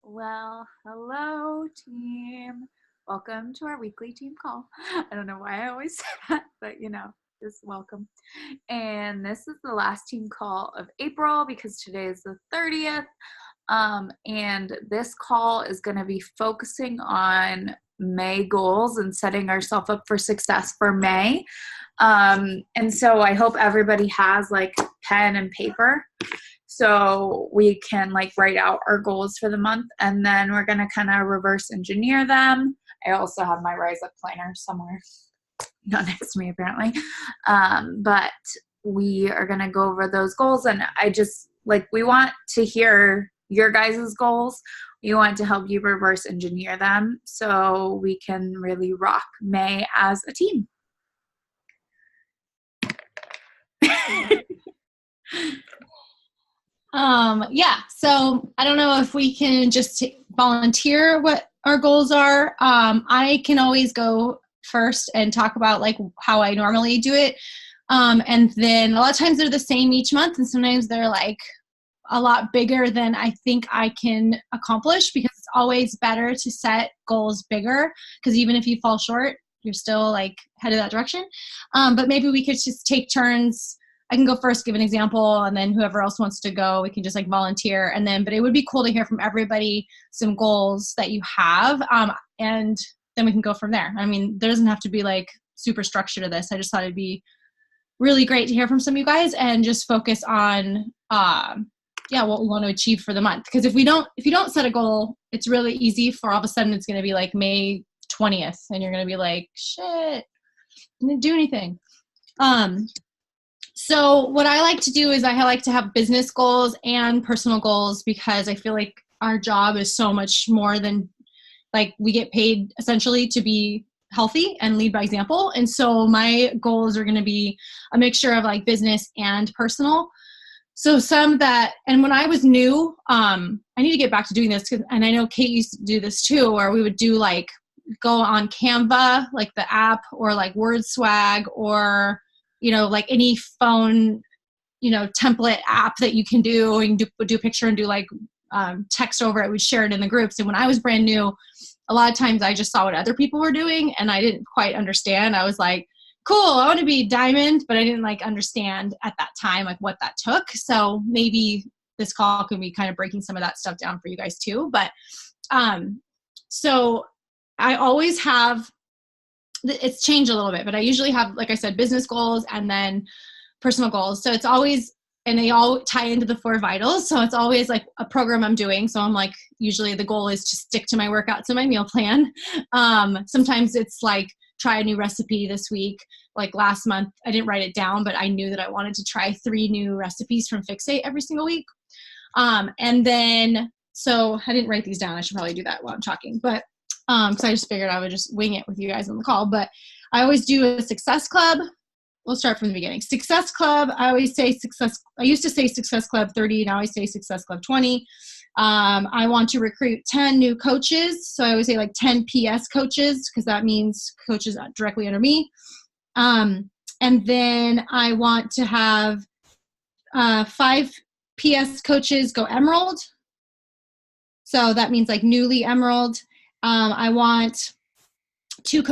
Well, hello, team. Welcome to our weekly team call. I don't know why I always say that, but just welcome. And this is the last team call of April because today is the 30th. And this call is going to be focusing on May goals and setting ourselves up for success for May. And so I hope everybody has like pen and paper, so we can write out our goals for the month, and then we're going to kind of reverse engineer them. I also have my Rise Up planner somewhere, not next to me apparently. But we are going to go over those goals, and we want to hear your guys' goals. We want to help you reverse engineer them so we can really rock May as a team. So I don't know if we can just volunteer what our goals are. I can always go first and talk about how I normally do it. And then a lot of times they're the same each month, and sometimes they're a lot bigger than I think I can accomplish, because it's always better to set goals bigger, because even if you fall short, you're still headed that direction. But maybe we could just take turns. I can go first, give an example, and then whoever else wants to go, we can just volunteer. But it would be cool to hear from everybody some goals that you have, and then we can go from there. I mean, there doesn't have to be super structure to this. I just thought it'd be really great to hear from some of you guys and just focus on what we want to achieve for the month. Because if you don't set a goal, it's really easy for all of a sudden it's going to be May 20th, and you're going to be shit, I didn't do anything. So what I like to do is I like to have business goals and personal goals, because I feel like our job is so much more than we get paid essentially to be healthy and lead by example. And so my goals are going to be a mixture of business and personal. So and when I was new, I need to get back to doing this, and I know Kate used to do this too, where we would do go on Canva, the app, or WordSwag, or any phone, template app that you can do, and do a picture and do text over it. We'd share it in the groups. And when I was brand new, a lot of times I just saw what other people were doing and I didn't quite understand. I was cool, I want to be diamond, but I didn't understand at that time what that took. So maybe this call can be kind of breaking some of that stuff down for you guys too. But so I always have, it's changed a little bit, but I usually have, like I said, business goals and then personal goals. So it's always, and they all tie into the 4 vitals. So it's always a program I'm doing. So I'm usually the goal is to stick to my workouts and my meal plan. Sometimes it's try a new recipe this week. Last month, I didn't write it down, but I knew that I wanted to try 3 new recipes from Fixate every single week. And then, so I didn't write these down. I should probably do that while I'm talking, but because I just figured I would just wing it with you guys on the call. But I always do a success club. We'll start from the beginning. Success club, I always say I used to say success club 30, now I say success club 20. I want to recruit 10 new coaches. So I always say 10 PS coaches, because that means coaches directly under me. And then I want to have 5 PS coaches go Emerald. So that means newly Emerald. I want 2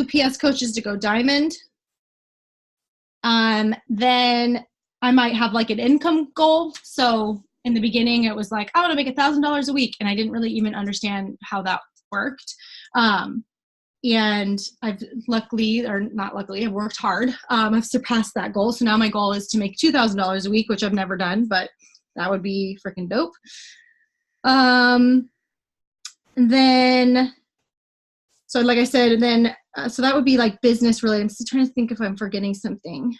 PS coaches to go Diamond. Then I might have an income goal. So in the beginning it was I want to make $1,000 a week, and I didn't really even understand how that worked. And I've luckily, or not luckily, I've worked hard. I've surpassed that goal. So now my goal is to make $2,000 a week, which I've never done, but that would be freaking dope. And then, so like I said, and then, so that would be business related. I'm still trying to think if I'm forgetting something.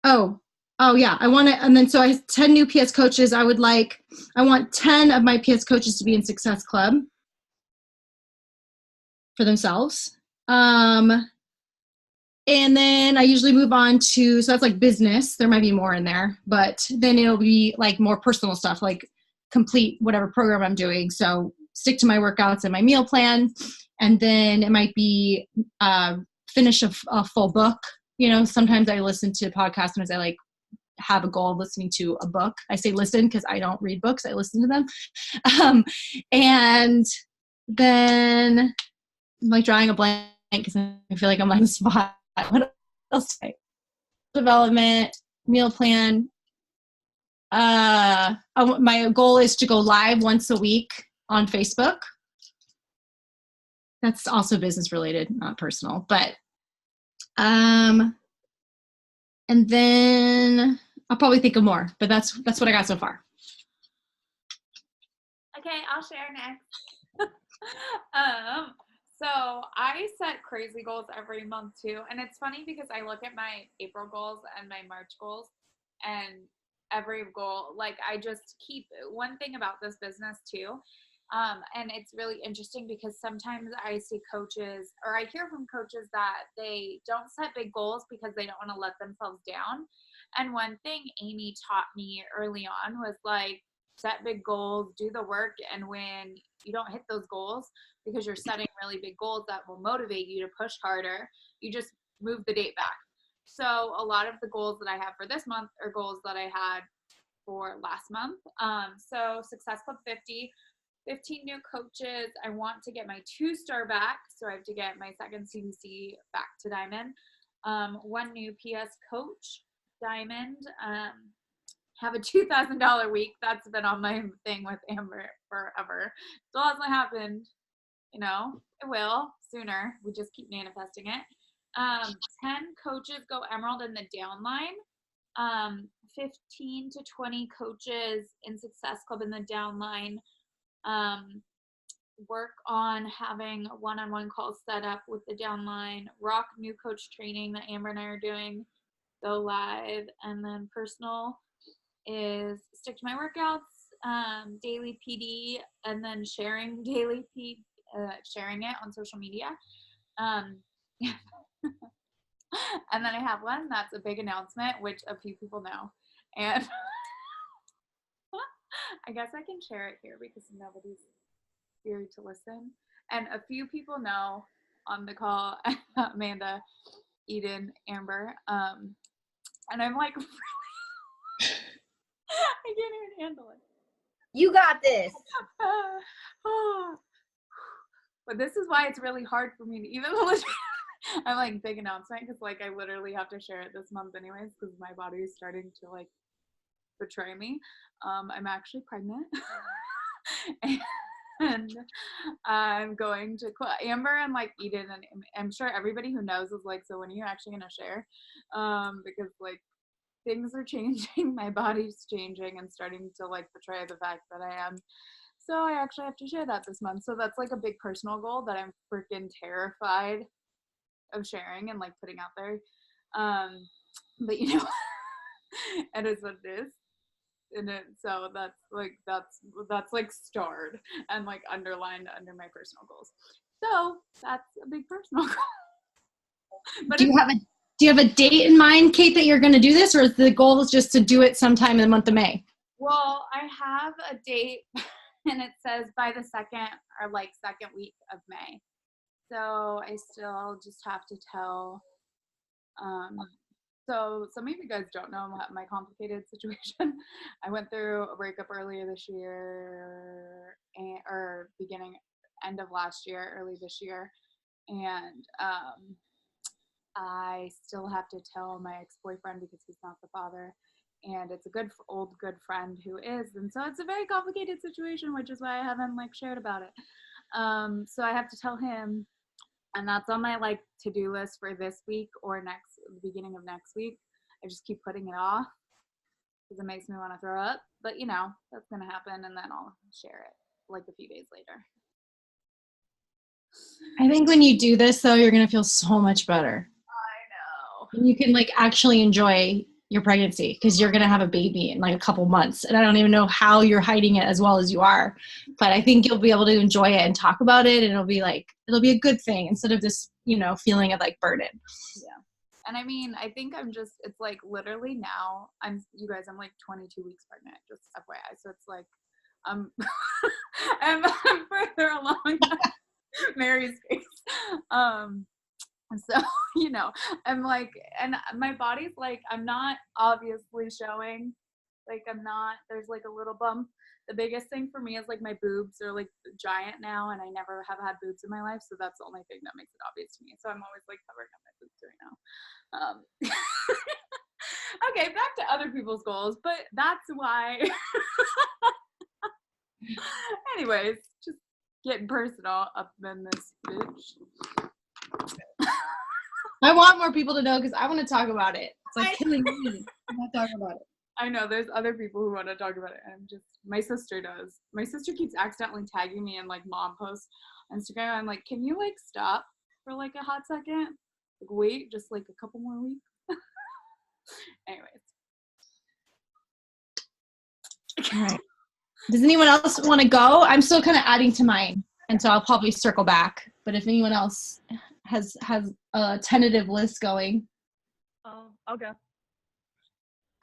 Oh yeah, I want to, and then so I have 10 new PS coaches. I want 10 of my PS coaches to be in Success Club for themselves. And then I usually move on to, so that's business. There might be more in there, but then it'll be more personal stuff, complete whatever program I'm doing. So stick to my workouts and my meal plan. And then it might be finish a full book. Sometimes I listen to podcasts, sometimes I have a goal of listening to a book. I say listen because I don't read books. I listen to them. And then I'm like drawing a blank because I feel like I'm on the spot. What else? Development, meal plan. My goal is to go live once a week on Facebook. That's also business related, not personal, but and then I'll probably think of more, but that's what I got so far. Okay, I'll share next. So I set crazy goals every month too. And it's funny because I look at my April goals and my March goals, and every goal, like I just keep one thing about this business too. And it's really interesting because sometimes I see coaches, or I hear from coaches, that they don't set big goals because they don't want to let themselves down. And one thing Amy taught me early on was like, set big goals, do the work, and when you don't hit those goals because you're setting really big goals that will motivate you to push harder, you just move the date back. So a lot of the goals that I have for this month are goals that I had for last month. So Success Club 50, 15 new coaches. I want to get my 2-star back, so I have to get my second CBC back to Diamond. 1 new PS coach, Diamond. Have a $2,000 week. That's been on my thing with Amber forever. Still hasn't happened. You know, it will sooner. We just keep manifesting it. 10 coaches go Emerald in the downline. 15 to 20 coaches in Success Club in the downline. Work on having one-on-one calls set up with the downline. Rock new coach training that Amber and I are doing. Go live. And then personal is stick to my workouts, daily PD, and then sharing daily PD, sharing it on social media. And then I have one that's a big announcement, which a few people know. And I guess I can share it here because nobody's here to listen. And a few people know on the call, Amanda, Eden, Amber. And I'm like, I can't even handle it. You got this. But this is why it's really hard for me to even I'm like, big announcement, because like I literally have to share it this month anyways because my body is starting to like betray me. I'm actually pregnant. And I'm going to Amber and like Eden, and I'm sure everybody who knows is like, so when are you actually gonna share? Because like things are changing, my body's changing and starting to like betray the fact that I am. So I actually have to share that this month. So that's like a big personal goal that I'm freaking terrified of sharing and like putting out there. But you know, it is what it is. And it, so that's like starred and like underlined under my personal goals. So that's a big personal goal. But Do you have a date in mind, Kate, that you're going to do this, or is the goal is just to do it sometime in the month of May? Well, I have a date, and it says by the second week of May. So I still just have to tell. So some of you guys don't know my complicated situation. I went through a breakup earlier this year, or end of last year, early this year, and I still have to tell my ex-boyfriend because he's not the father, and it's a good friend who is, and so it's a very complicated situation, which is why I haven't like shared about it. So I have to tell him, and that's on my like to-do list for this week or the beginning of next week. I just keep putting it off because it makes me want to throw up, but you know that's gonna happen, and then I'll share it like a few days later. I think when you do this though, you're going to feel so much better. And you can like actually enjoy your pregnancy because you're going to have a baby in like a couple months. And I don't even know how you're hiding it as well as you are, but I think you'll be able to enjoy it and talk about it. And it'll be a good thing instead of this, feeling of like burden. Yeah. And I mean, I think it's like literally now I'm like 22 weeks pregnant, just FYI. So it's like, I'm further along Mary's face. And so, you know, I'm like, and my body's like, I'm not obviously showing, like there's like a little bump. The biggest thing for me is like my boobs are like giant now, and I never have had boobs in my life, so that's the only thing that makes it obvious to me. So I'm always like covering up my boobs right now. Okay, back to other people's goals, but that's why. Anyways, just getting personal up in this bitch. I want more people to know because I want to talk about it. It's like I- killing me. I'm not talking about it. I know there's other people who want to talk about it, and my sister does. My sister keeps accidentally tagging me in like mom posts on Instagram. I'm like, can you like stop for like a hot second? Like wait, just like a couple more weeks. Anyways. All right. Does anyone else want to go? I'm still kind of adding to mine, and so I'll probably circle back. But if anyone else has a tentative list going, I'll go.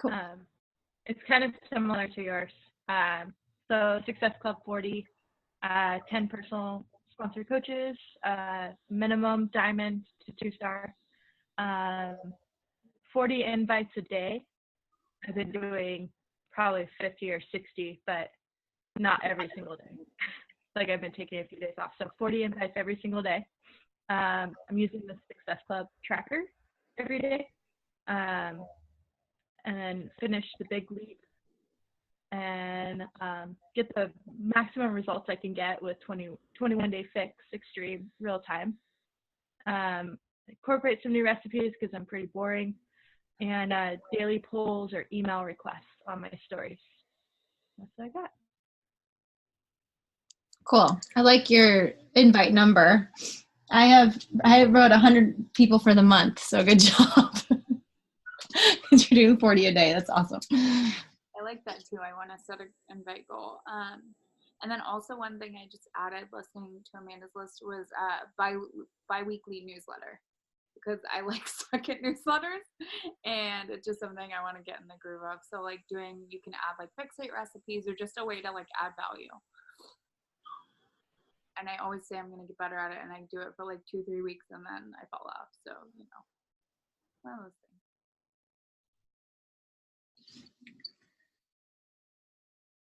Cool. It's kind of similar to yours. So Success Club 40, 10 personal sponsored coaches, minimum diamond to 2-star, 40 invites a day. I've been doing probably 50 or 60, but not every single day. Like I've been taking a few days off. So 40 invites every single day. I'm using the Success Club tracker every day. And finish the big leap and get the maximum results I can get with 21-day fix extreme real time. Incorporate some new recipes because I'm pretty boring, and daily polls or email requests on my stories. That's what I got. cool. I like your invite number. I wrote 100 people for the month, so good job. Because you're doing 40 a day. That's awesome. I like that too. I want to set an invite goal. And then also one thing I just added listening to Amanda's list was bi-weekly newsletter, because I like suck at newsletters, and it's just something I want to get in the groove of. So like you can add like fixate recipes or just a way to like add value. And I always say I'm going to get better at it, and I do it for like 2-3 weeks and then I fall off. So, you know, one of those things.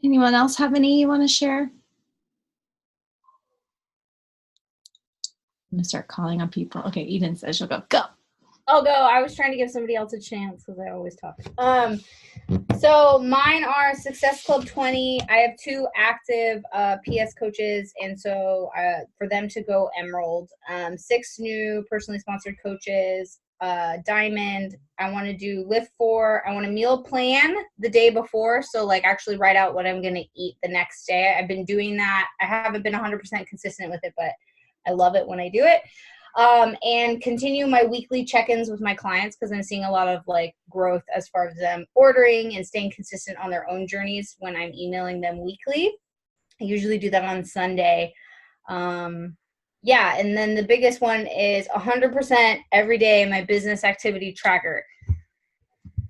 Anyone else have any you want to share? I'm going to start calling on people. Okay, Eden says she'll go. Go. I'll go. I was trying to give somebody else a chance because I always talk. So mine are Success Club 20. I have 2 active PS coaches, and so for them to go Emerald. 6 new personally sponsored coaches. Diamond. I want to do Lift 4. I want to meal plan the day before, so like actually write out what I'm going to eat the next day. I've been doing that. I haven't been 100% consistent with it, but I love it when I do it. And continue my weekly check-ins with my clients, because I'm seeing a lot of like growth as far as them ordering and staying consistent on their own journeys when I'm emailing them weekly. I usually do that on Sunday. Yeah, and then the biggest one is 100% every day my business activity tracker.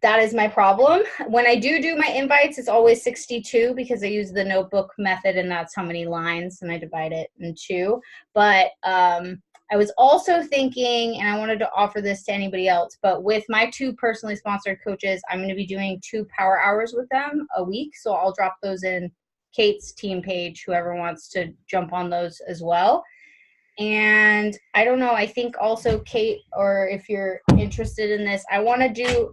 That is my problem. When I do my invites, it's always 62 because I use the notebook method, and that's how many lines, and I divide it in 2. But I was also thinking, and I wanted to offer this to anybody else, but with my 2 personally sponsored coaches, I'm going to be doing 2 power hours with them a week. So I'll drop those in Kate's team page, whoever wants to jump on those as well. And I don't know, I think also Kate, or if you're interested in this, I want to do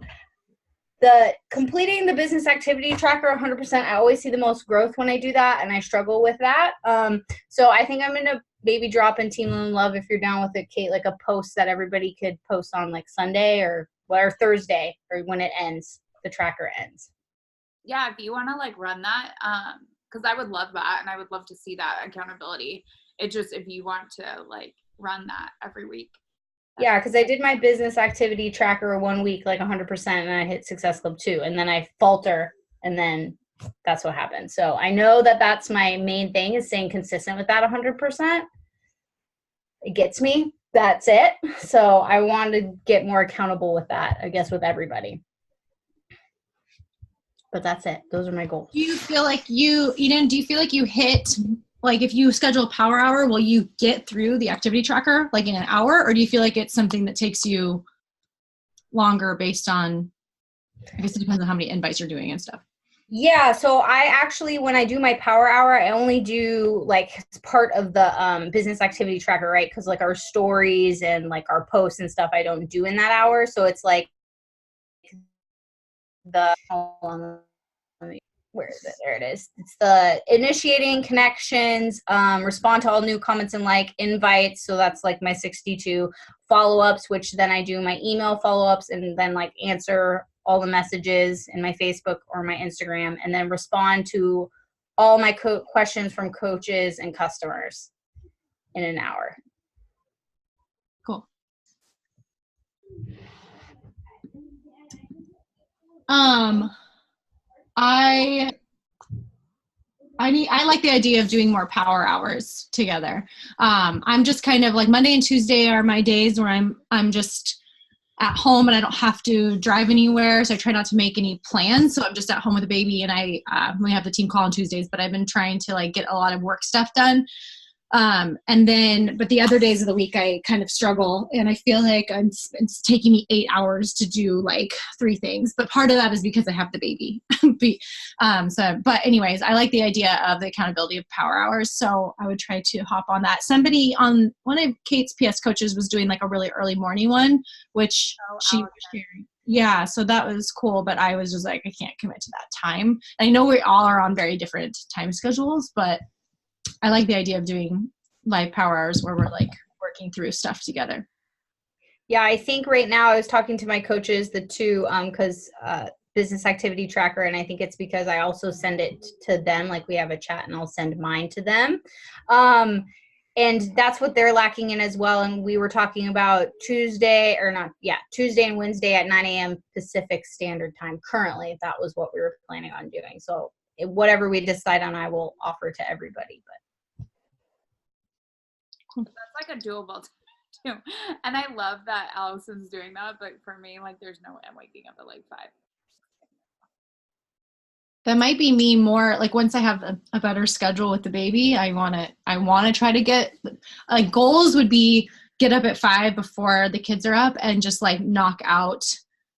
completing the business activity tracker 100%. I always see the most growth when I do that, and I struggle with that. So I think I'm going to maybe drop in Team Lone Love, if you're down with it, Kate, like a post that everybody could post on like Sunday or Thursday, or when it ends, the tracker ends. Yeah, if you want to like run that, because I would love that, and I would love to see that accountability. It just, if you want to like run that every week. Yeah, because I did my business activity tracker 1 week, like 100%, and I hit Success Club 2, and then I falter, and then that's what happened. So I know that that's my main thing, is staying consistent with that 100%. It gets me. That's it. So I want to get more accountable with that, I guess, with everybody. But that's it. Those are my goals. Do you feel like do you feel like you hit like if you schedule a power hour, will you get through the activity tracker like in an hour, or do you feel like it's something that takes you longer based on, I guess it depends on how many invites you're doing and stuff? Yeah, so I actually, when I do my power hour, I only do like it's part of the business activity tracker, right? Because like our stories and like our posts and stuff, I don't do in that hour. So it's like the hold on, where is it? There it is. It's the initiating connections, respond to all new comments and like invites. So that's like my 62 follow-ups, which then I do my email follow-ups and then like answer all the messages in my Facebook or my Instagram, and then respond to all my questions from coaches and customers in an hour. Cool. I like the idea of doing more power hours together. I'm just kind of like Monday and Tuesday are my days where I'm just at home and I don't have to drive anywhere. So I try not to make any plans. So I'm just at home with a baby, and we have the team call on Tuesdays, but I've been trying to like get a lot of work stuff done. But the other days of the week I kind of struggle, and I feel like it's taking me 8 hours to do like 3 things, but part of that is because I have the baby. But anyways, I like the idea of the accountability of power hours. So I would try to hop on that. Somebody on one of Kate's PS coaches was doing like a really early morning one, which she was sharing. Yeah, so that was cool, but I was just like, I can't commit to that time. And I know we all are on very different time schedules, but I like the idea of doing live power hours where we're like working through stuff together. Yeah, I think right now I was talking to my coaches, the two, because business activity tracker, and I think it's because I also send it to them. Like we have a chat, and I'll send mine to them, and that's what they're lacking in as well. And we were talking about Tuesday and Wednesday at 9 a.m. Pacific Standard Time. Currently, that was what we were planning on doing. So whatever we decide on, I will offer to everybody. But that's like a doable too. And I love that Allison's doing that, but for me, like there's no way I'm waking up at like 5. That might be me more like once I have a better schedule with the baby, I want to try to get like goals would be get up at 5 before the kids are up and just like knock out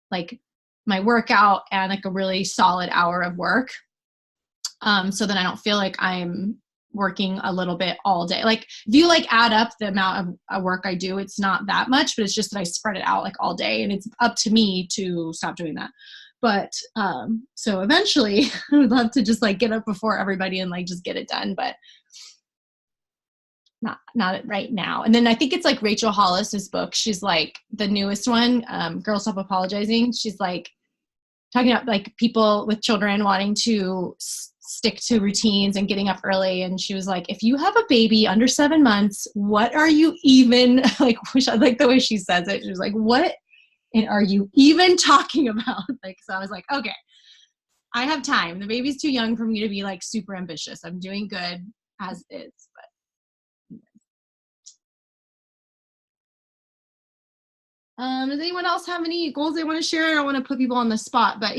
like my workout and like a really solid hour of work. So then I don't feel like I'm working a little bit all day. Like if you like add up the amount of work I do, it's not that much, but it's just that I spread it out like all day, and it's up to me to stop doing that. But so eventually I would love to just like get up before everybody and like just get it done, but not right now. And then I think it's like Rachel Hollis's book. She's like the newest one, Girl Stop Apologizing. She's like talking about like people with children wanting to stick to routines and getting up early. And she was like, if you have a baby under 7 months, what are you even like, I like the way she says it. She was like, what are you even talking about? Like, so I was like, okay, I have time. The baby's too young for me to be like super ambitious. I'm doing good as is, but does anyone else have any goals they want to share? I don't want to put people on the spot, but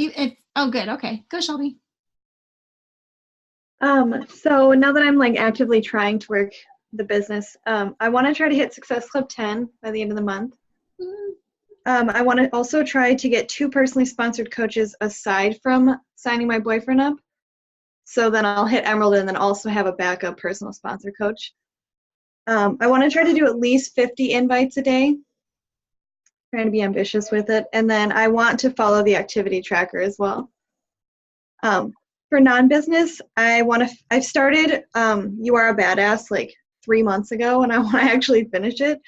oh, good. Okay, go Shelby. So now that I'm like actively trying to work the business, I want to try to hit Success Club 10 by the end of the month. I want to also try to get 2 personally sponsored coaches aside from signing my boyfriend up. So then I'll hit Emerald and then also have a backup personal sponsor coach. I want to try to do at least 50 invites a day. Trying to be ambitious with it. And then I want to follow the activity tracker as well. For non-business, I've started You Are a Badass like 3 months ago, and I want to actually finish it.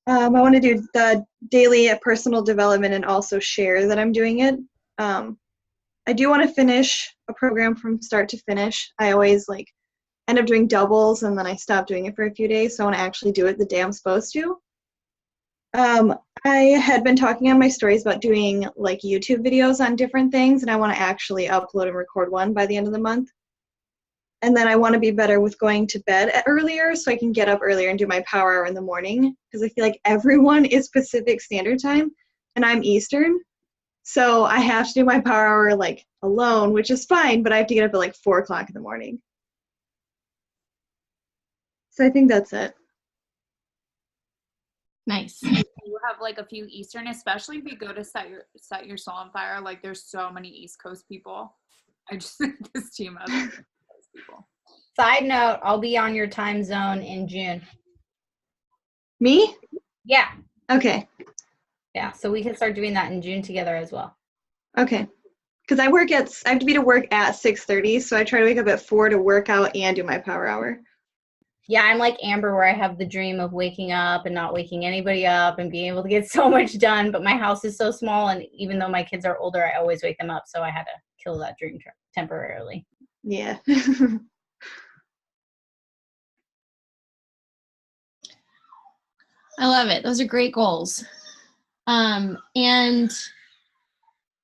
I want to do the daily personal development and also share that I'm doing it. I do want to finish a program from start to finish. I always like end up doing doubles and then I stop doing it for a few days. So I want to actually do it the day I'm supposed to. I had been talking on my stories about doing like YouTube videos on different things, and I want to actually upload and record one by the end of the month. And then I want to be better with going to bed earlier so I can get up earlier and do my power hour in the morning, because I feel like everyone is Pacific Standard Time and I'm Eastern. So I have to do my power hour like alone, which is fine, but I have to get up at like 4 o'clock in the morning. So I think that's it. Nice. You have like a few Eastern, especially if you go to set your soul on fire. Like there's so many East Coast people. I just think this team has East Coast people. Side note, I'll be on your time zone in June. Me? Yeah. Okay. Yeah. So we can start doing that in June together as well. Okay. Because I have to be to work at 6:30, so I try to wake up at 4 to work out and do my power hour. Yeah, I'm like Amber, where I have the dream of waking up and not waking anybody up and being able to get so much done. But my house is so small, and even though my kids are older, I always wake them up. So I had to kill that dream temporarily. Yeah. I love it. Those are great goals. And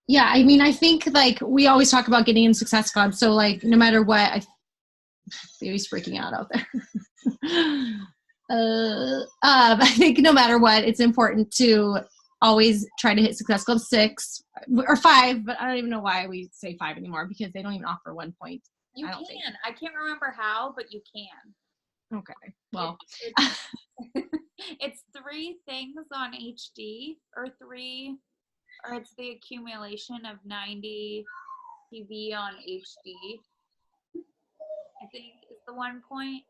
yeah, I mean, I think like we always talk about getting in Success Club. So like, no matter what, baby's freaking out there. I think no matter what, it's important to always try to hit Success Club 6 or 5, but I don't even know why we say 5 anymore because they don't even offer 1 point. You I can. don't think. I can't remember how, but you can. Okay. Well, it's 3 things on HD or it's the accumulation of 90 TV on HD. I think is the 1 point,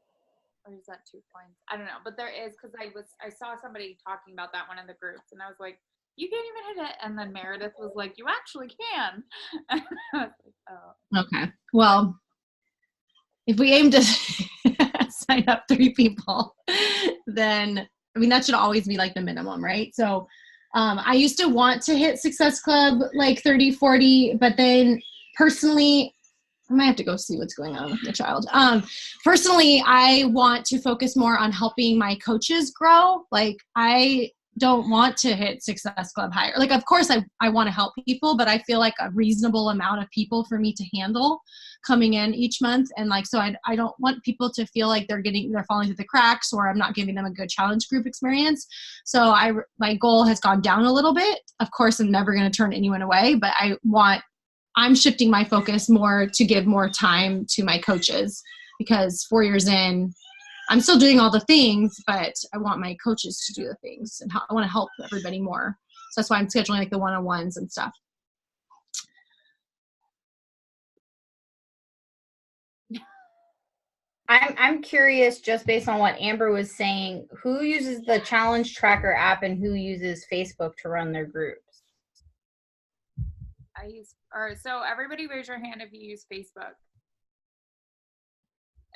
or is that 2 points? I don't know, but there is, because I saw somebody talking about that one in the groups, and I was like, you can't even hit it, and then Meredith was like, you actually can. And I was like, oh. okay. Well, if we aim to sign up 3 people, then I mean that should always be like the minimum, right? So I used to want to hit Success Club like 30, 40, but then personally, I might have to go see what's going on with the child. Personally, I want to focus more on helping my coaches grow. Like I don't want to hit Success Club higher. Like, of course I want to help people, but I feel like a reasonable amount of people for me to handle coming in each month. And like, so I don't want people to feel like they're falling through the cracks or I'm not giving them a good challenge group experience. So my goal has gone down a little bit. Of course, I'm never going to turn anyone away, but I'm shifting my focus more to give more time to my coaches because 4 years in, I'm still doing all the things, but I want my coaches to do the things and I want to help everybody more. So that's why I'm scheduling like the one-on-ones and stuff. I'm curious, just based on what Amber was saying, who uses the Challenge Tracker app and who uses Facebook to run their groups? So everybody raise your hand if you use Facebook.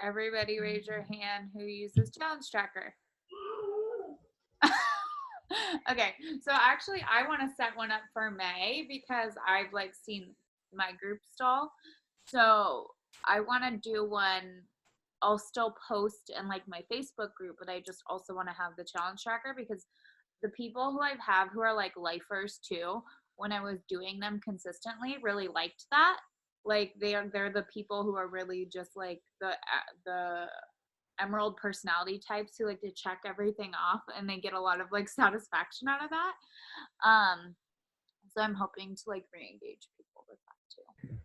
Everybody raise your hand who uses Challenge Tracker. Okay, so actually I want to set one up for May because I've like seen my group stall. So I want to do one. I'll still post in like my Facebook group, but I just also want to have the Challenge Tracker because the people who I have who are like lifers too, when I was doing them consistently, really liked that. Like they're the people who are really just like the emerald personality types who like to check everything off, and they get a lot of like satisfaction out of that. So I'm hoping to like re-engage people with that too.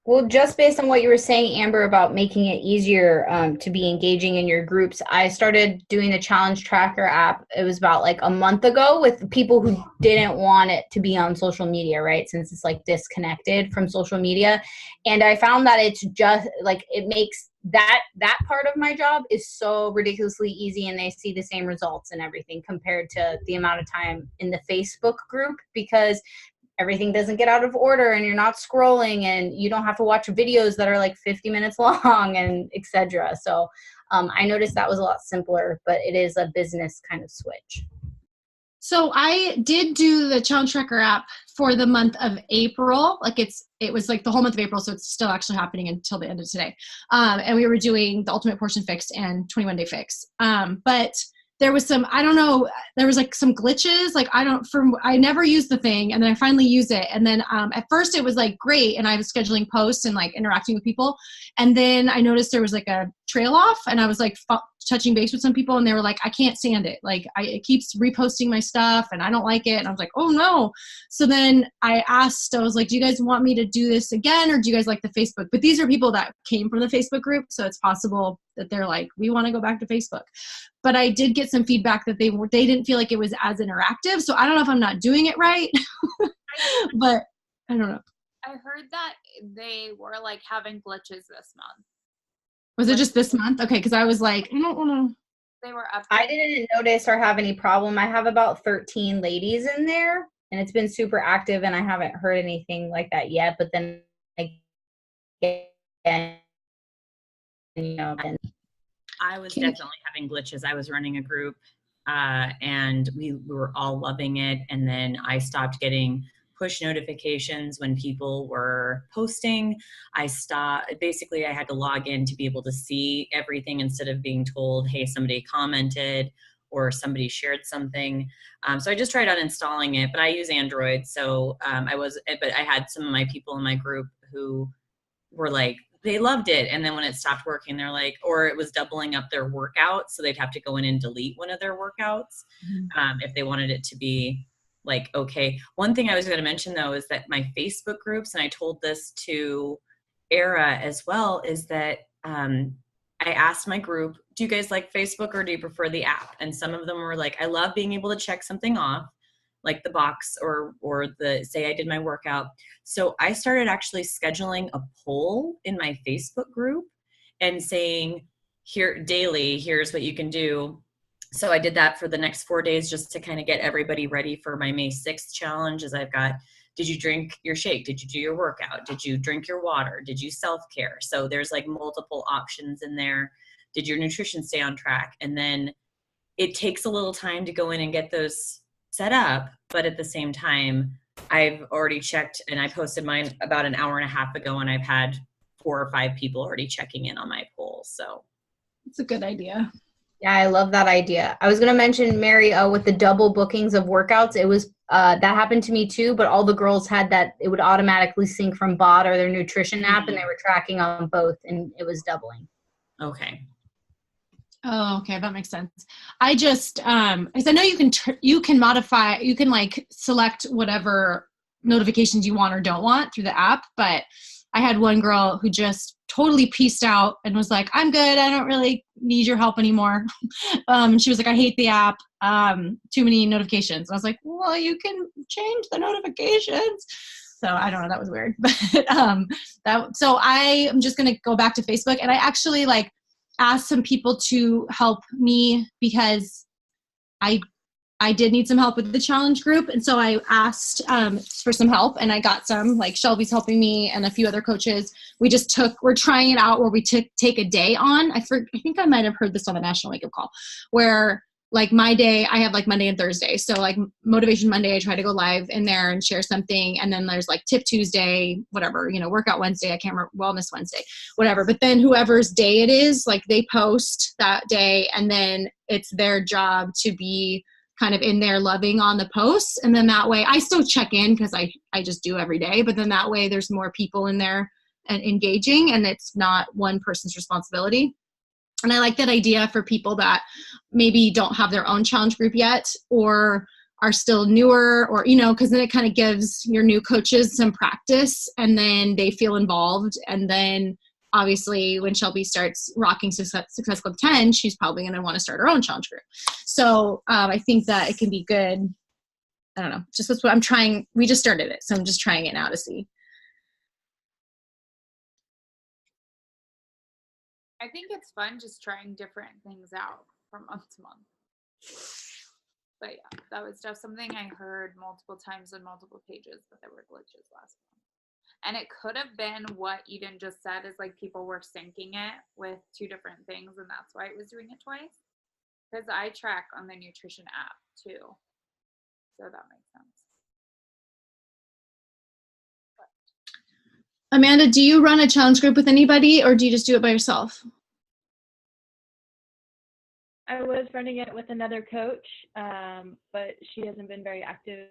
Well, just based on what you were saying, Amber, about making it easier to be engaging in your groups, I started doing the Challenge Tracker app. It was about like a month ago with people who didn't want it to be on social media, right? Since it's like disconnected from social media. And I found that it's just like, it makes that part of my job is so ridiculously easy, and they see the same results and everything compared to the amount of time in the Facebook group, because everything doesn't get out of order and you're not scrolling and you don't have to watch videos that are like 50 minutes long and etc. So I noticed that was a lot simpler, but it is a business kind of switch. So I did do the Challenge Tracker app for the month of April. Like it was like the whole month of April, so it's still actually happening until the end of today. And we were doing the Ultimate Portion Fix and 21-day fix. But there was some, I don't know, there was like some glitches. Like I never used the thing, and then I finally used it. And then at first it was like great, and I was scheduling posts and like interacting with people. And then I noticed there was like a trail off, and I was like touching base with some people, and they were like, I can't stand it. Like it keeps reposting my stuff and I don't like it. And I was like, oh no. So then I was like, do you guys want me to do this again? Or do you guys like the Facebook? But these are people that came from the Facebook group. So it's possible that they're like, we want to go back to Facebook. But I did get some feedback that they didn't feel like it was as interactive. So I don't know if I'm not doing it right, but I don't know. I heard that they were like having glitches this month. Was it just this month? Okay, because I was like, I don't want to. They were up. I didn't notice or have any problem. I have about 13 ladies in there, and it's been super active, and I haven't heard anything like that yet. But then again, I was definitely having glitches. I was running a group, and we were all loving it. And then I stopped getting push notifications when people were posting. Basically I had to log in to be able to see everything instead of being told, hey, somebody commented or somebody shared something. So I just tried uninstalling it, but I use Android. So but I had some of my people in my group who were like, they loved it. And then when it stopped working, they're like, or it was doubling up their workout. So they'd have to go in and delete one of their workouts if they wanted it to be like, okay. One thing I was going to mention though, is that my Facebook groups, and I told this to Era as well, is that I asked my group, do you guys like Facebook or do you prefer the app? And some of them were like, I love being able to check something off, like the box or the say I did my workout. So I started actually scheduling a poll in my Facebook group and saying, here daily, here's what you can do. So I did that for the next 4 days just to kind of get everybody ready for my May 6th challenge. As I've got, did you drink your shake? Did you do your workout? Did you drink your water? Did you self-care? So there's like multiple options in there. Did your nutrition stay on track? And then it takes a little time to go in and get those set up. But at the same time, I've already checked, and I posted mine about an hour and a half ago, and I've had 4 or 5 people already checking in on my poll. So it's a good idea. Yeah, I love that idea. I was going to mention, Mary, with the double bookings of workouts, it was that happened to me too, but all the girls had that it would automatically sync from Bot or their nutrition app, and they were tracking on both, and it was doubling. Okay. Oh, okay, that makes sense. I just, because I know you can modify, you can like select whatever notifications you want or don't want through the app, but I had one girl who just totally pieced out and was like, I'm good. I don't really need your help anymore. And she was like, I hate the app. Too many notifications. And I was like, well, you can change the notifications. So I don't know. That was weird. But so I am just going to go back to Facebook. And I actually like asked some people to help me because I did need some help with the challenge group. And so I asked for some help, and I got some, like Shelby's helping me and a few other coaches. We're trying it out where we take a day on. I think I might have heard this on the National Wake Up Call, where like my day, I have like Monday and Thursday. So like Motivation Monday, I try to go live in there and share something. And then there's like Tip Tuesday, whatever, Workout Wednesday, I can't remember, Wellness Wednesday, whatever. But then whoever's day it is, like they post that day, and then it's their job to be kind of in there loving on the posts. And then that way I still check in because I just do every day, but then that way there's more people in there and engaging, and it's not one person's responsibility. And I like that idea for people that maybe don't have their own challenge group yet or are still newer, or, because then it kind of gives your new coaches some practice, and then they feel involved. And then obviously when Shelby starts rocking Success Club 10, she's probably going to want to start her own challenge group. So I think that it can be good. I don't know. Just that's what I'm trying. We just started it, so I'm just trying it now to see. I think it's fun just trying different things out from month to month. But yeah, that was just something I heard multiple times on multiple pages, but there were glitches last month. And it could have been what Eden just said, is like people were syncing it with 2 different things, and that's why it was doing it twice. Because I track on the nutrition app too. So that makes sense. Amanda, do you run a challenge group with anybody, or do you just do it by yourself? I was running it with another coach, but she hasn't been very active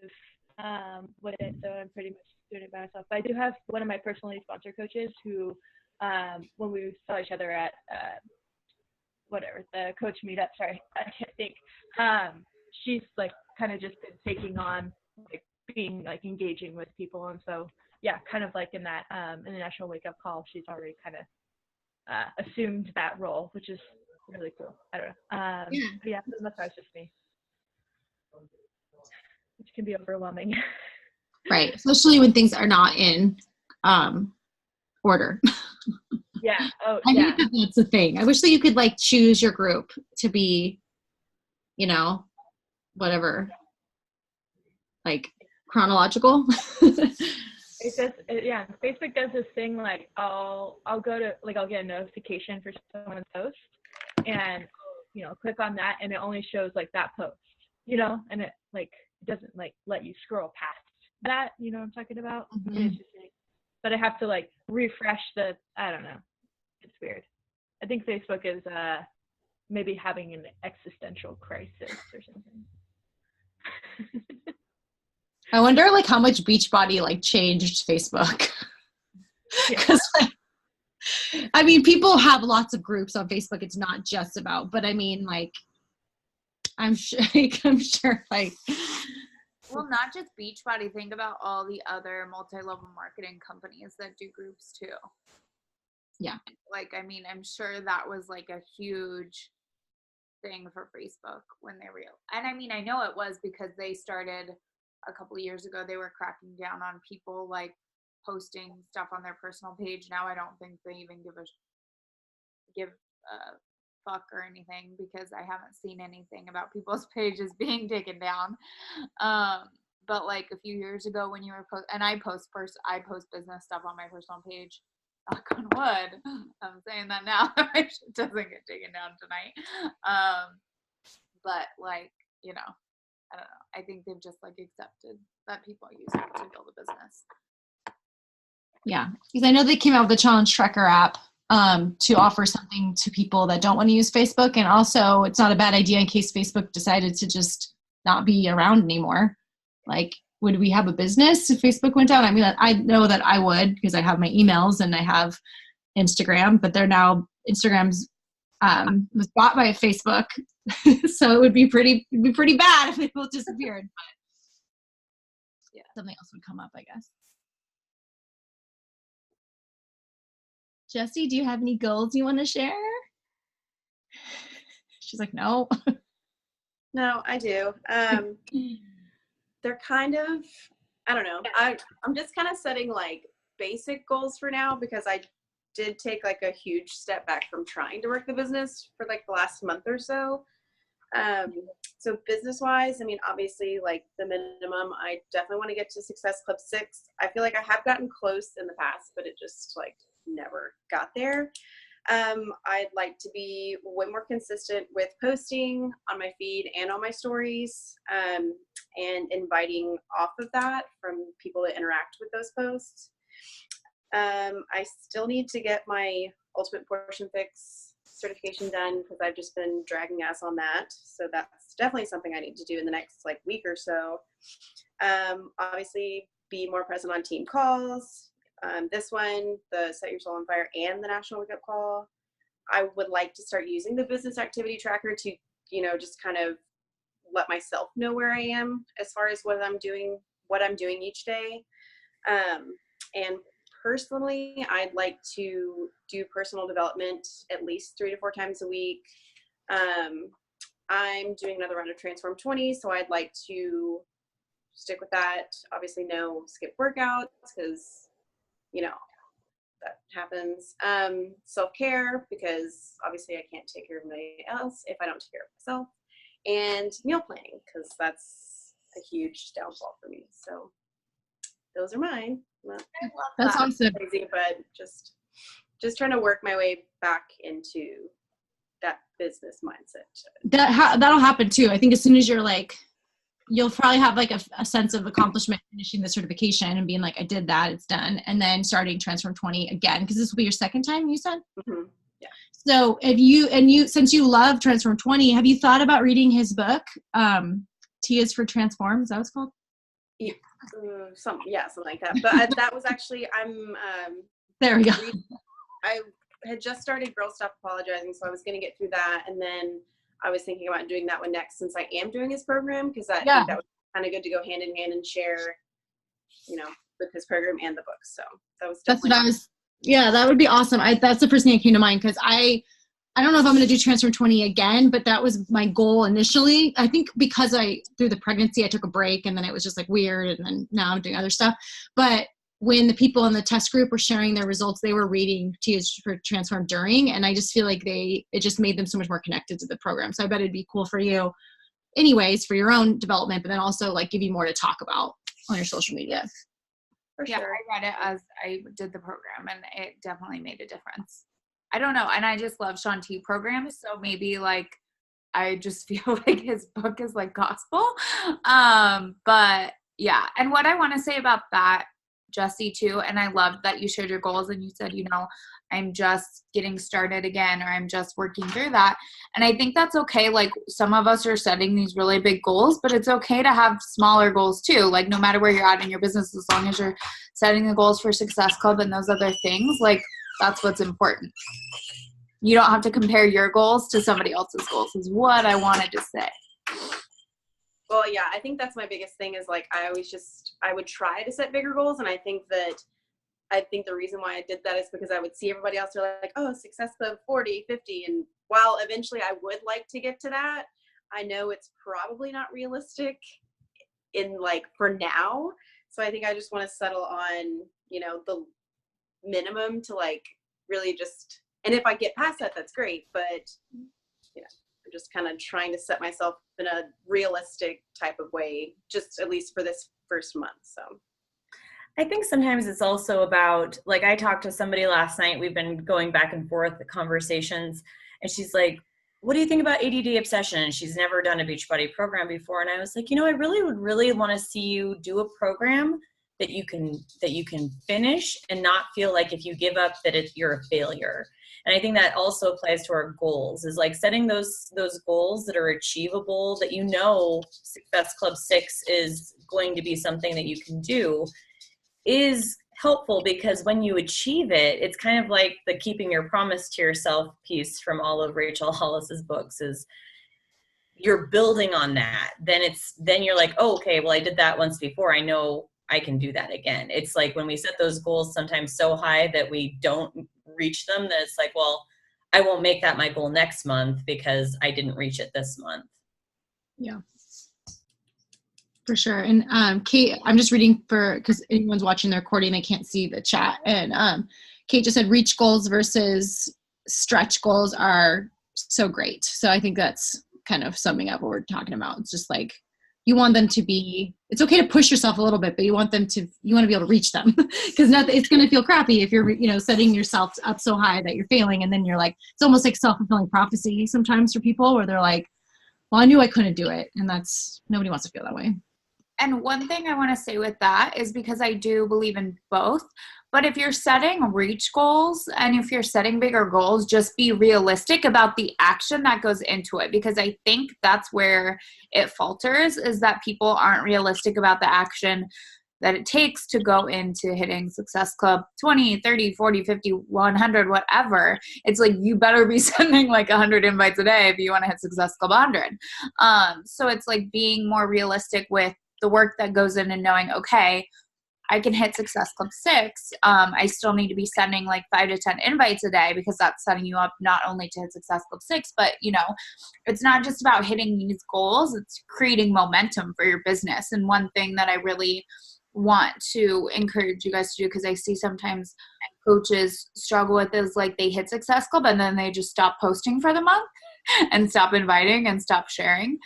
with it, so I'm pretty much doing it by myself. But I do have one of my personally sponsored coaches who, when we saw each other at whatever, the coach meetup, sorry, I can't think. She's like kind of just been taking on like being like engaging with people. And so, yeah, kind of like in that, in the National Wake Up Call, she's already kind of assumed that role, which is really cool. I don't know. But yeah, for the most part, it's just me, which can be overwhelming. Right. Especially when things are not in order. Yeah. Oh, I yeah. hate that that's the thing. I wish that you could like choose your group to be, you know, whatever, like chronological. It does, yeah. Facebook does this thing like I'll go to like I'll get a notification for someone's post, and click on that, and it only shows like that post, and it like doesn't like let you scroll past that. You know what I'm talking about? Mm-hmm. It's just like, but I have to like refresh I don't know. It's weird. I think Facebook is maybe having an existential crisis or something. I wonder like how much Beachbody like changed Facebook. Because I mean, people have lots of groups on Facebook. It's not just about, but I mean, like, I'm sure like. Well, not just Beachbody. Think about all the other multi-level marketing companies that do groups too. Yeah. Like, I mean, I'm sure that was like a huge thing for Facebook when they and I mean, I know it was because they started a couple of years ago. They were cracking down on people like posting stuff on their personal page. Now I don't think they even give a fuck or anything, because I haven't seen anything about people's pages being taken down. But like a few years ago when you were and I post business stuff on my personal page. Knock on wood. I'm saying that now. My shit doesn't get taken down tonight. But like, I don't know. I think they've just like accepted that people use it to build a business. Yeah, because I know they came out with the Challenge Tracker app to offer something to people that don't want to use Facebook, and also it's not a bad idea in case Facebook decided to just not be around anymore. Like, would we have a business if Facebook went down? I mean, I know that I would, because I have my emails and I have Instagram, but Instagram's was bought by Facebook, so it would be pretty bad if people disappeared. But yeah, something else would come up, I guess. Jessie, do you have any goals you want to share? She's like, no. No, I do. They're kind of, I don't know. I'm just kind of setting like basic goals for now, because I did take like a huge step back from trying to work the business for like the last month or so. So business wise, I mean, obviously like the minimum, I definitely want to get to Success Club 6. I feel like I have gotten close in the past, but it just like never got there. I'd like to be way more consistent with posting on my feed and on my stories, and inviting off of that from people that interact with those posts. I still need to get my Ultimate Portion Fix certification done, because I've just been dragging ass on that. So that's definitely something I need to do in the next like week or so. Obviously be more present on team calls. This one, the Set Your Soul on Fire and the National Wake Up Call. I would like to start using the business activity tracker to, just kind of let myself know where I am as far as what I'm doing each day. And personally, I'd like to do personal development at least 3 to 4 times a week. I'm doing another round of Transform 20, so I'd like to stick with that. Obviously no skip workouts, because that happens. Self-care, because obviously I can't take care of anybody else if I don't take care of myself. And meal planning, because that's a huge downfall for me. So those are mine. That's awesome. Crazy, but just trying to work my way back into that business mindset. That'll happen too. I think as soon as you're like, you'll probably have like a sense of accomplishment finishing the certification and being like, I did that, it's done. And then starting Transform 20 again, because this will be your second time, you said? Mm-hmm. Yeah. So since you love Transform 20, have you thought about reading his book, T is for Transform? Is that what it's called? Yeah, something like that. But that was actually, there we go. I had just started Girl Stop Apologizing, so I was going to get through that, and then I was thinking about doing that one next since I am doing his program, because I think that was kind of good to go hand in hand and share, you know, with his program and the books. So that was That's definitely. what I was. Yeah, that would be awesome. That's the first thing that came to mind, because I don't know if I'm going to do Transform 20 again, but that was my goal initially. I think because through the pregnancy, I took a break, and then it was just like weird, and then now I'm doing other stuff. But when the people in the test group were sharing their results, they were reading to use for Transform during, and I just feel like it just made them so much more connected to the program. So I bet it'd be cool for you anyways, for your own development, but then also like give you more to talk about on your social media. For Yeah, sure. I read it as I did the program, and it definitely made a difference. I don't know, and I just love Shaun T programs, so maybe like I just feel like his book is like gospel. But yeah, and what I want to say about that, Jessie, too, and I loved that you shared your goals and you said, you know, I'm just getting started again, or I'm just working through that. And I think that's okay. Like, some of us are setting these really big goals, but it's okay to have smaller goals too. Like, no matter where you're at in your business, as long as you're setting the goals for Success Club and those other things, like, that's what's important. You don't have to compare your goals to somebody else's goals, is what I wanted to say. Well, yeah, I think that's my biggest thing is like, I would try to set bigger goals. And I think the reason why I did that is because I would see everybody else are like, oh, Success Club 40, 50. And while eventually I would like to get to that, I know it's probably not realistic in like for now. So I think I just want to settle on, you know, the minimum to like really just, and if I get past that, that's great. But, you know, I'm just kind of trying to set myself in a realistic type of way, just at least for this first month. So I think sometimes it's also about, like, I talked to somebody last night, we've been going back and forth the conversations, and she's like, what do you think about ADD obsession? And she's never done a Beachbody program before. And I was like, you know, I would really want to see you do a program that you can finish and not feel like if you give up that you're a failure. And I think that also applies to our goals, is like setting those goals that are achievable, that you know Success Club 6 is going to be something that you can do, is helpful, because when you achieve it, it's kind of like the keeping your promise to yourself piece from all of Rachel Hollis's books, is you're building on that. Then you're like, oh, okay, well, I did that once before. I know I can do that again. It's like when we set those goals sometimes so high that we don't reach them, that it's like, well, I won't make that my goal next month because I didn't reach it this month. Yeah, for sure. And Kate, I'm just reading because anyone's watching the recording, they can't see the chat. And Kate just said reach goals versus stretch goals are so great. So I think that's kind of summing up what we're talking about. It's just like, you want them to be, it's okay to push yourself a little bit, but you want to be able to reach them, because it's going to feel crappy if you're, you know, setting yourself up so high that you're failing. And then you're like, it's almost like self-fulfilling prophecy sometimes for people, where they're like, well, I knew I couldn't do it. And nobody wants to feel that way. And one thing I want to say with that is, because I do believe in both, but if you're setting reach goals and if you're setting bigger goals, just be realistic about the action that goes into it. Because I think that's where it falters, is that people aren't realistic about the action that it takes to go into hitting Success Club 20, 30, 40, 50, 100, whatever. It's like, you better be sending like 100 invites a day if you want to hit Success Club 100. So it's like being more realistic with the work that goes in and knowing, okay, I can hit Success Club 6. I still need to be sending like 5 to 10 invites a day, because that's setting you up not only to hit Success Club 6, but, you know, it's not just about hitting these goals, it's creating momentum for your business. And one thing that I really want to encourage you guys to do, because I see sometimes coaches struggle with, is like they hit Success Club and then they just stop posting for the month and stop inviting and stop sharing.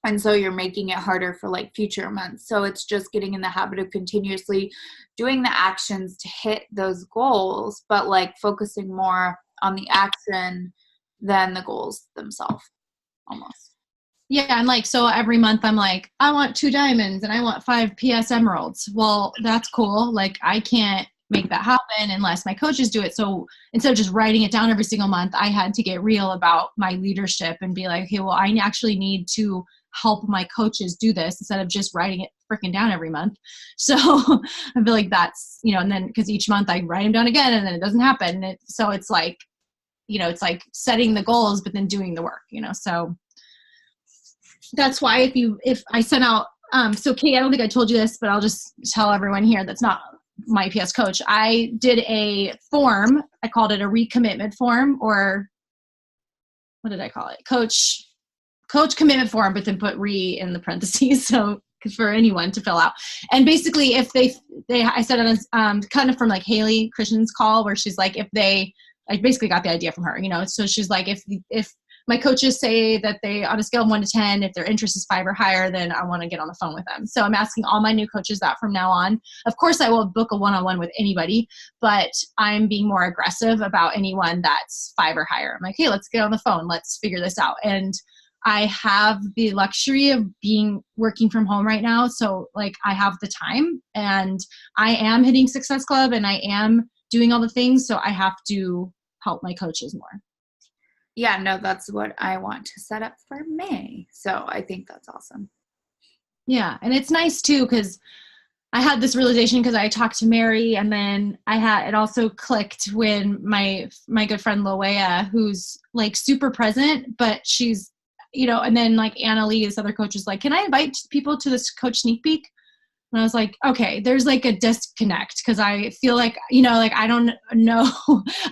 And so you're making it harder for like future months. So it's just getting in the habit of continuously doing the actions to hit those goals, but like focusing more on the action than the goals themselves, almost. Yeah, and like, so every month I'm like, I want 2 diamonds and I want 5 PS emeralds. Well, that's cool. Like, I can't make that happen unless my coaches do it. So instead of just writing it down every single month, I had to get real about my leadership and be like, okay, well, I actually need to help my coaches do this instead of just writing it freaking down every month. So I feel like that's, and then because each month I write them down again and then it doesn't happen. So it's like, it's like setting the goals, but then doing the work, so that's why if I sent out, so Kate, I don't think I told you this, but I'll just tell everyone here that's not my PS coach. I did a form. I called it a recommitment form, or what did I call it? Coach commitment form, but then put re in the parentheses. So for anyone to fill out. And basically if I said it as kind of from like Haley Christian's call, where she's like, I basically got the idea from her, so she's like, if my coaches say that they, on a scale of 1 to 10, if their interest is 5 or higher, then I want to get on the phone with them. So I'm asking all my new coaches that from now on. Of course, I will book a one-on-one with anybody, but I'm being more aggressive about anyone that's 5 or higher. I'm like, hey, let's get on the phone. Let's figure this out. And I have the luxury of working from home right now. So like I have the time, and I am hitting Success Club and I am doing all the things. So I have to help my coaches more. Yeah, no, that's what I want to set up for May. So I think that's awesome. Yeah. And it's nice too, because I had this realization because I talked to Mary, and then it also clicked when my good friend Loea, who's like super present, but she's, and then like Anna Lee, this other coach, is like, can I invite people to this coach sneak peek? And I was like, okay, there's like a disconnect, because I feel like, like I don't know,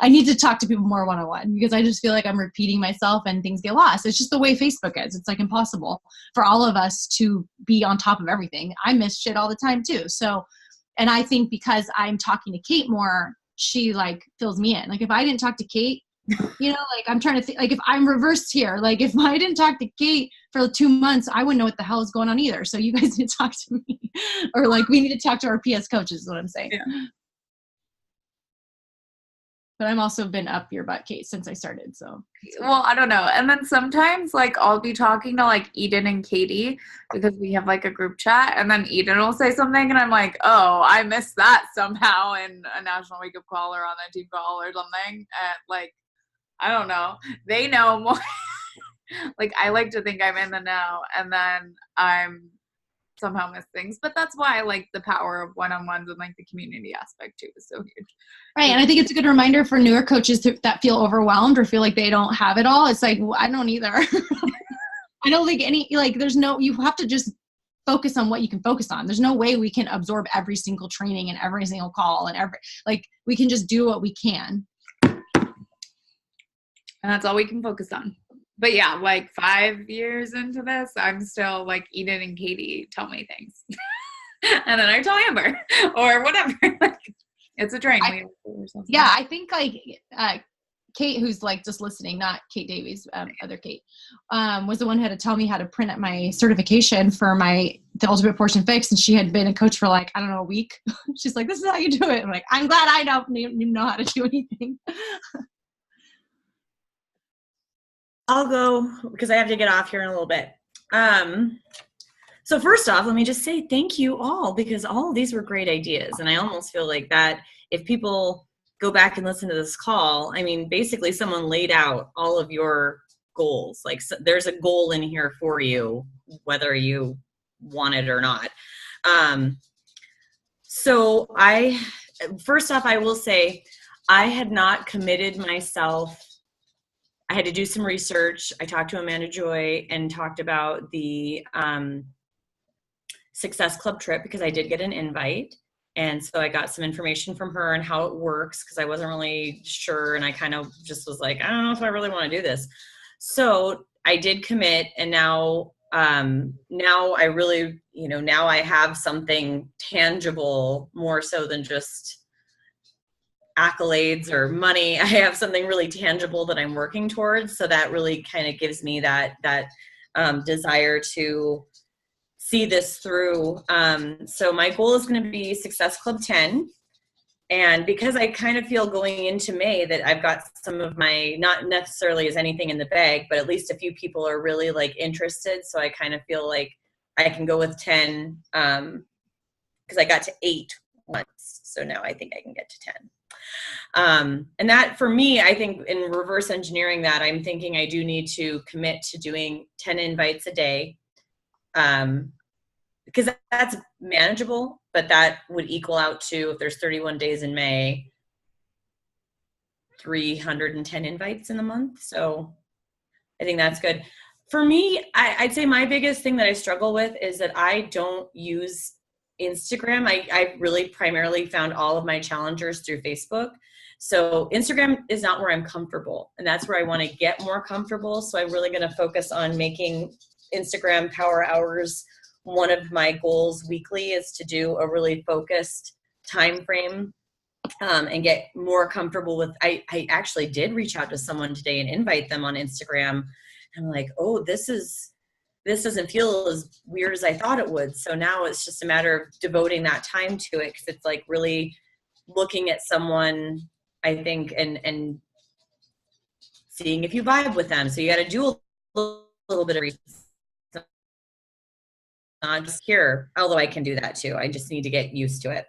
I need to talk to people more one-on-one, because I just feel like I'm repeating myself and things get lost. It's just the way Facebook is. It's like impossible for all of us to be on top of everything. I miss shit all the time too. So, and I think because I'm talking to Kate more, she like fills me in. Like if I didn't talk to Kate, like I'm trying to think, like if I'm reversed here, like if I didn't talk to Kate for 2 months, I wouldn't know what the hell is going on either. So you guys need to talk to me, or like we need to talk to our PS coaches is what I'm saying. Yeah. But I'm also been up your butt, Kate, since I started. So, well, I don't know. And then sometimes like I'll be talking to like Eden and Katie, because we have like a group chat, and then Eden will say something and I'm like, oh, I missed that somehow in a national wake up call or on a team call or something. And like, I don't know. They know more. Like I like to think I'm in the know, and then I'm somehow miss things. But that's why I like the power of one-on-ones, and like the community aspect too is so huge. Right. And I think it's a good reminder for newer coaches that feel overwhelmed or feel like they don't have it all. It's like, well, I don't either. I don't think you have to just focus on what you can focus on. There's no way we can absorb every single training and every single call and we can just do what we can. And that's all we can focus on. But yeah, like 5 years into this, I'm still like Eden and Katie tell me things. And then I tell Amber or whatever. Like, it's a train. Yeah, I think like Kate, who's like just listening, not Kate Davies, other Kate, was the one who had to tell me how to print up my certification for the Ultimate Portion Fix. And she had been a coach for like, I don't know, a week. She's like, this is how you do it. I'm like, I'm glad I don't even know how to do anything. I'll go because I have to get off here in a little bit. So first off, let me just say thank you all, because all of these were great ideas. And I almost feel like that if people go back and listen to this call, I mean, basically someone laid out all of your goals. Like there's a goal in here for you, whether you want it or not. So first off, I will say I had not committed myself. I had to do some research. I talked to Amanda Joy and talked about the Success Club trip, because I did get an invite. And so I got some information from her on how it works, because I wasn't really sure. And I kind of just was like, I don't know if I really want to do this. So I did commit. And now I really, now I have something tangible, more so than just accolades or money. I have something really tangible that I'm working towards. So that really kind of gives me that desire to see this through. So my goal is going to be Success Club 10. And because I kind of feel going into May that I've got some of my, not necessarily as anything in the bag, but at least a few people are really like interested. So I kind of feel like I can go with 10 because I got to 8 once. So now I think I can get to 10. And that for me, I think in reverse engineering that, I'm thinking I do need to commit to doing 10 invites a day. because that's manageable, but that would equal out to, if there's 31 days in May, 310 invites in the month. So I think that's good. For me, I'd say my biggest thing that I struggle with is that I don't use Instagram. I really primarily found all of my challengers through Facebook. So Instagram is not where I'm comfortable, and that's where I want to get more comfortable. So I'm really going to focus on making Instagram Power Hours one of my goals weekly, is to do a really focused time frame and get more comfortable with. I actually did reach out to someone today and invite them on Instagram. I'm like, oh, this doesn't feel as weird as I thought it would. So now it's just a matter of devoting that time to it, because it's like really looking at someone, I think, and seeing if you vibe with them. So you got to do a little bit of research. Not just here, although I can do that too. I just need to get used to it.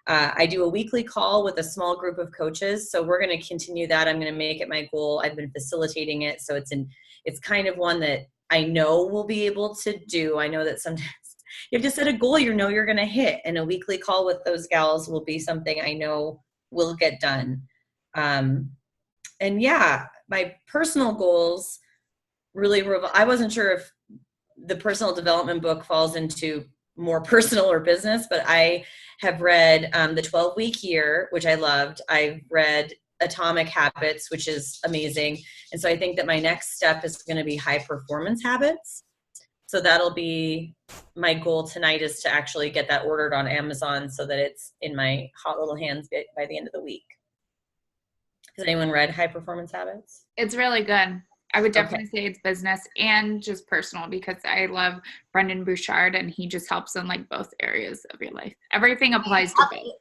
I do a weekly call with a small group of coaches. So we're going to continue that. I'm going to make it my goal. I've been facilitating it. So it's kind of one that I know we'll be able to do. I know that sometimes you have to set a goal you're going to hit, and a weekly call with those gals will be something I know will get done. And yeah, my personal goals really I wasn't sure if the personal development book falls into more personal or business, but I have read the 12-week year, which I loved. I've read Atomic Habits, which is amazing. And so I think that my next step is going to be high performance habits. So that'll be my goal tonight, is to actually get that ordered on Amazon so that it's in my hot little hands by the end of the week. Has anyone read High Performance Habits? It's really good. I would definitely say it's business and just personal, because I love Brendan Bouchard, and he just helps in like both areas of your life. Everything applies to both.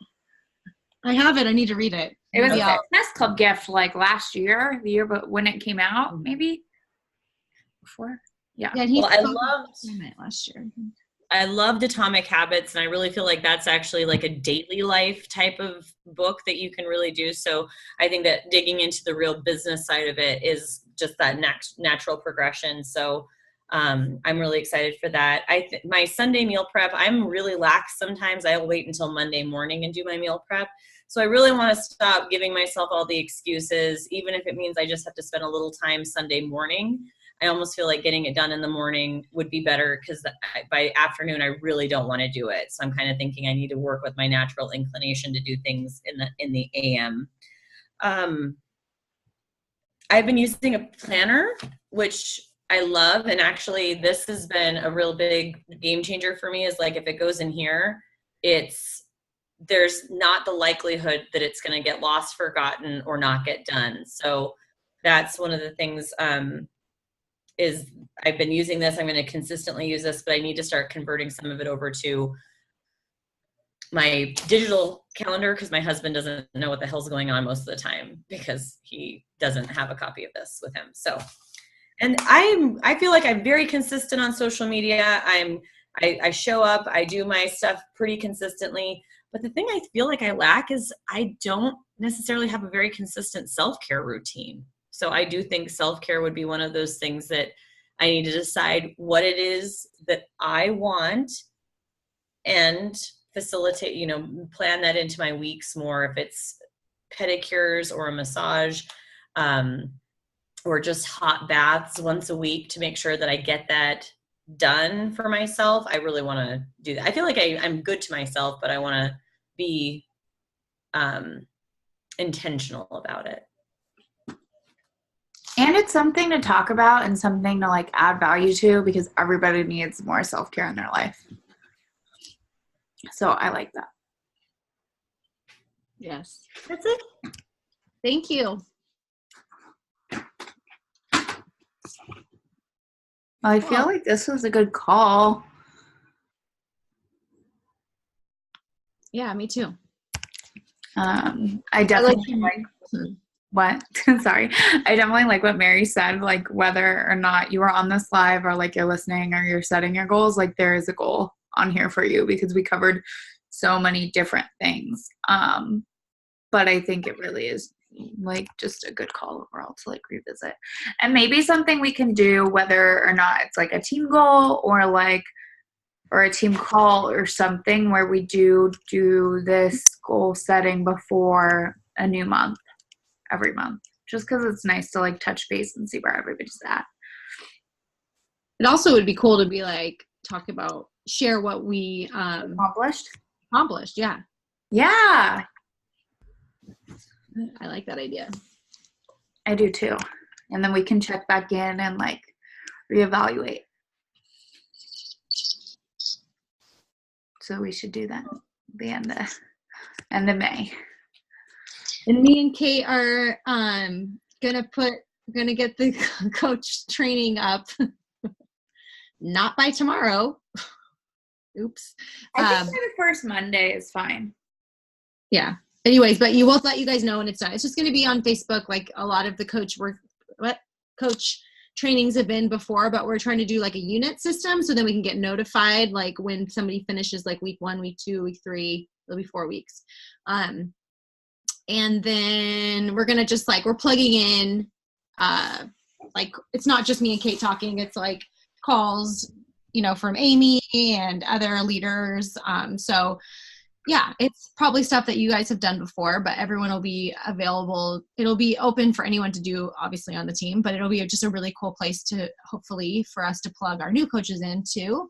I have it. I need to read it. It was a Success Club gift like last year, the year, but when it came out, maybe before. Yeah. Yeah. I loved Atomic Habits, and I really feel like that's actually like a daily life type of book that you can really do. So I think that digging into the real business side of it is just that natural progression. So I'm really excited for that. My Sunday meal prep, I'm really lax sometimes. I'll wait until Monday morning and do my meal prep. So I really want to stop giving myself all the excuses, even if it means I just have to spend a little time Sunday morning. I almost feel like getting it done in the morning would be better, because by afternoon, I really don't want to do it. So I'm kind of thinking I need to work with my natural inclination to do things in the AM. I've been using a planner, which I love. And actually, this has been a real big game changer for me, is like, if it goes in here, there's not the likelihood that it's going to get lost, forgotten, or not get done. So that's one of the things, is I've been using this. I'm going to consistently use this, but I need to start converting some of it over to my digital calendar, because my husband doesn't know what the hell's going on most of the time, because he doesn't have a copy of this with him. So, and I feel like I'm very consistent on social media. I show up, I do my stuff pretty consistently, but the thing I feel like I lack is I don't necessarily have a very consistent self-care routine. So I do think self-care would be one of those things that I need to decide what it is that I want, and facilitate, plan that into my weeks more. If it's pedicures or a massage, or just hot baths once a week, to make sure that I get that done for myself. I really want to do that. I feel like I'm good to myself, but I want to be intentional about it. And it's something to talk about and something to like add value to, because everybody needs more self-care in their life. So I like that. Yes. That's it. Thank you. Well, I feel like this was a good call. Yeah, me too. I definitely like what? Sorry. I definitely like what Mary said, like whether or not you are on this live, or like you're listening, or you're setting your goals, like there is a goal on here for you, because we covered so many different things. But I think it really is like just a good call overall to like revisit, and maybe something we can do, whether or not it's like a team goal or like or a team call or something where we do this goal setting before a new month, every month, just because it's nice to like touch base and see where everybody's at. It also would be cool to be like, talk about, share what we Accomplished. Yeah. Yeah, I like that idea. I do too. And then we can check back in and like reevaluate. So we should do that at the end of May. And me and Kate are gonna get the coach training up. Not by tomorrow. Oops. I think the first Monday is fine. Yeah. Anyways, but we'll let you guys know when it's done. It's just going to be on Facebook, like a lot of the coach trainings have been before, but we're trying to do like a unit system so then we can get notified like when somebody finishes like week 1, week 2, week 3, it'll be 4 weeks. And then we're going to just like, we're plugging in, like it's not just me and Kate talking, it's like calls, from Amy and other leaders. So yeah, it's probably stuff that you guys have done before, but everyone will be available. It'll be open for anyone to do, obviously, on the team, but it'll be just a really cool place to, hopefully, for us to plug our new coaches into.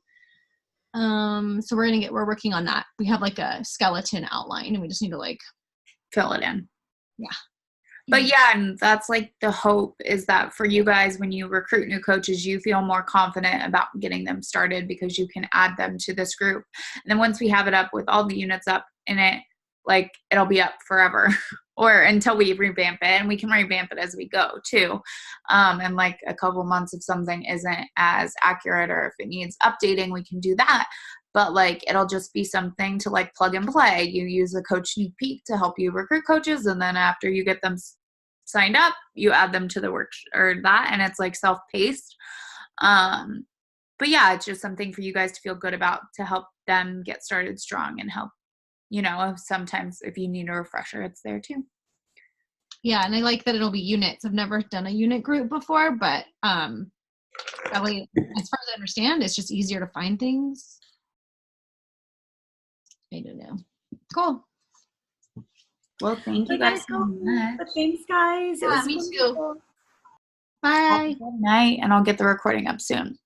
So we're working on that. We have like a skeleton outline and we just need to like fill it in. Yeah. But yeah, and that's like the hope is that for you guys, when you recruit new coaches, you feel more confident about getting them started because you can add them to this group. And then once we have it up with all the units up in it, like it'll be up forever or until we revamp it, and we can revamp it as we go too. And like a couple months if something isn't as accurate or if it needs updating, we can do that. But like it'll just be something to like plug and play. You use a Coach Sneak Peek to help you recruit coaches, and then after you get them signed up, you add them to the work or that, and it's like self-paced. But yeah, it's just something for you guys to feel good about to help them get started strong and help, sometimes if you need a refresher, it's there too. Yeah, and I like that it'll be units. I've never done a unit group before, but that way, as far as I understand, it's just easier to find things. I don't know. Cool. Well, thank you guys so much. Thanks, guys. Yeah, me too. Bye. Have a good night, and I'll get the recording up soon.